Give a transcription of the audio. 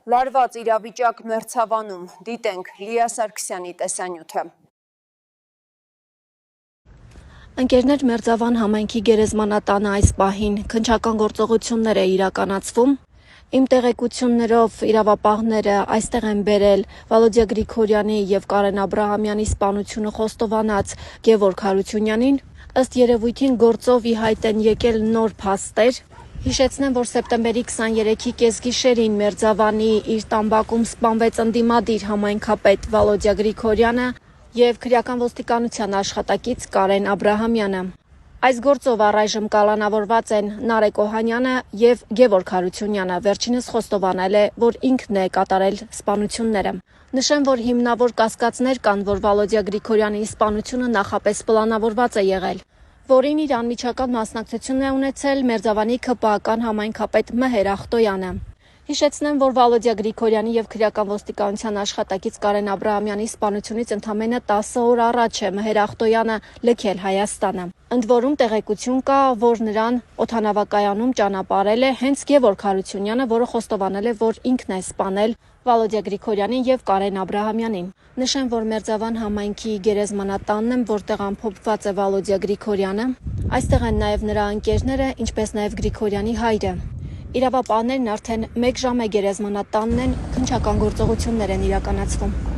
Լարված իրավիճակ Մերձավանում, դիտենք Լիա Սարգսյանի տեսանյութը։ Ընկերներ, Մերձավան համայնքի գերեզմանատանը այս պահին քննչական գործողություններ է իրականացվում։ Իմ տեղեկություններով իրավապահները այստեղ են բերել Վալոդիա Գրիգորյանի և Կարեն Աբրահամյանի սպանությունը խոստովանած Գևորգ Հարությունյանին։ Ըստ երևույթին գործով ի հայտ են եկել նոր փաստեր։ Հիշեցնեմ, որ սեպտեմբերի 23-ի կեսգիշերին Մերձավանի իր տամբակում սպանվեց ընդդիմադիր համայնքապետ Վալոդիա Գրիգորյանը և քրեական ոստիկանության աշխատակից Կարեն Աբրահամյանը։ Այս գործով առայժմ կալանավորված են Նարեկ Օհանյանը և Գևորգ Հարությունյանը, վերջինս խոստովանել է, որ ինքն է կատարել սպանությունները։ Նշեմ, որ հիմնավոր կասկածներ կան, որ Վալոդիա Գրիգորյանի սպանությունը նախապես պլանավորված է եղել, որին իր անմիջական մասնակցություն է ունեցել Մերձավանի ՔՊԱ-ական համայնքապետ Մհեր Ախտոյանը։ Հիշեցնեմ, որ Վալոդիա Գրիգորյանի և քրեական ոստիկանության աշխատակից Կարեն Աբրահամյանի սպանությունից ընդամենը 10 օր առաջ է Մհեր Ախտոյանը լքել Հայաստանը։ Ընդ որում տեղեկություն կա, որ նրան օդանավակայանում ճանապարհել է հենց Գևորգ Հարությունյանը, որը խոստովանել է, որ ինքն է սպանել Վալոդիա Գրիգորյանին և Կարեն Աբրահամյանին։ Նշեմ, որ Մերձավան համայնքի գերեզմանատանն եմ, որտեղ ամփոփված է Վալոդիա Գրիգորյանը։ Այստեղ են նաև նրա ընկերները, ինչպես նաև Գրիգորյանի հայրը։ Իրավապահներն արդեն 1 ժամ է գերեզմանատանն են, քննչական գործողություններ են իրականացվում։